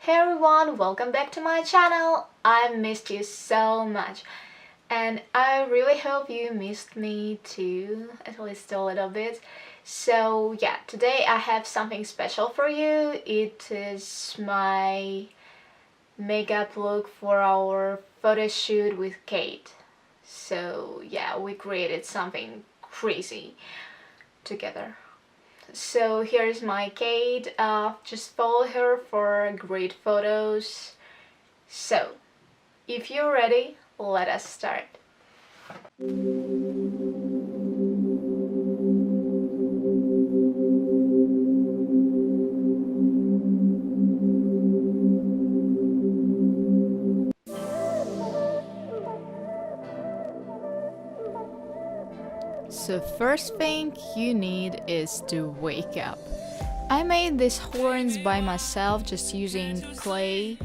Hey everyone, welcome back to my channel. I missed you so much and I really hope you missed me too, at least a little bit. So yeah, today I have something special for you. It is my makeup look for our photo shoot with Kate. So yeah, we created something crazy together. So here's my Kate, just follow her for great photos. So, if you're ready, let us start. So first thing you need is to wake up. I made these horns by myself just using clay.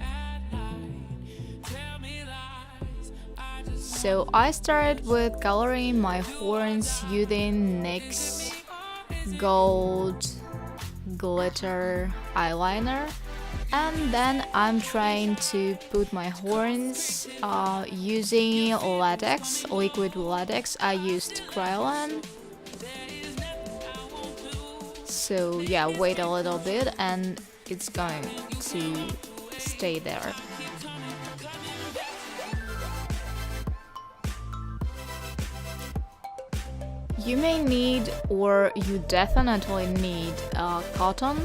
So I started with coloring my horns using NYX gold glitter eyeliner, and then I'm trying to put my horns using latex, liquid latex. I used Krylon. So yeah, wait a little bit and it's going to stay there. You may need, or you definitely need, cotton.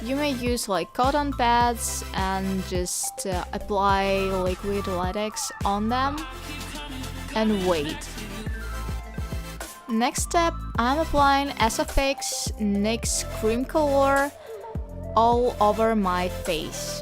You may use like cotton pads and just apply liquid latex on them and wait. Next step, I'm applying SFX NYX cream color all over my face.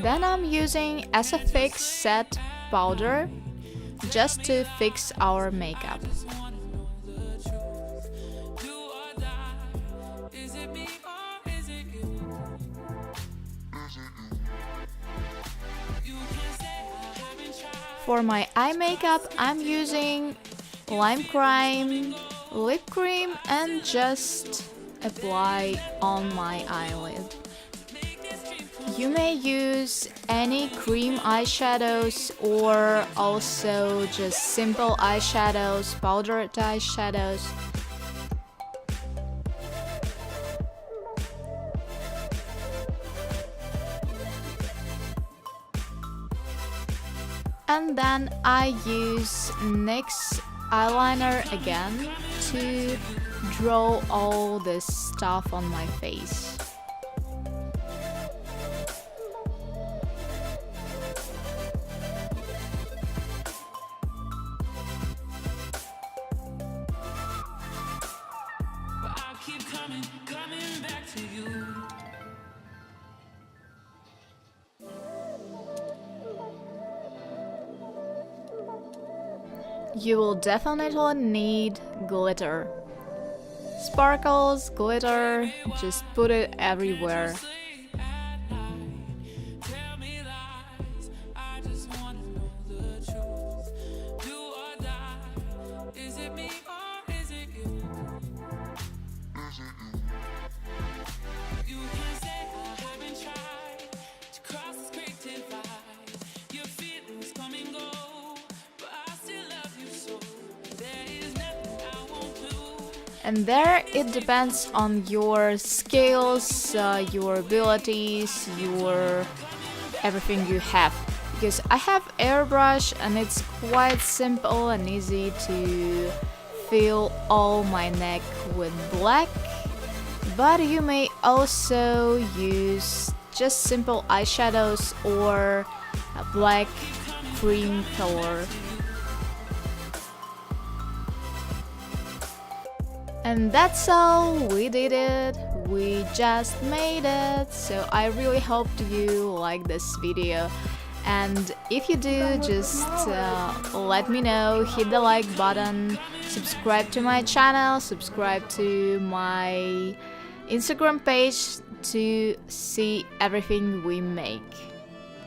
Then I'm using SFX set powder just to fix our makeup. For my eye makeup, I'm using lime crime, lip cream, and just apply on my eyelid. You may use any cream eyeshadows or also just simple eyeshadows, powdered eyeshadows. And then I use NYX eyeliner again to draw all this stuff on my face. You will definitely need glitter. Sparkles, glitter, just put it everywhere. And there it depends on your skills, your abilities, your everything you have. Because I have airbrush and it's quite simple and easy to fill all my neck with black. But you may also use just simple eyeshadows or a black cream color. And that's all, we did it. we just made it. So I really hope you like this video, and if you do, just let me know, hit the like button, subscribe to my channel, subscribe to my Instagram page to see everything we make,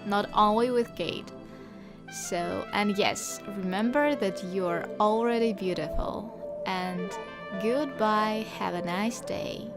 not only with Kate. So, and yes, remember that you're already beautiful, and goodbye, have a nice day.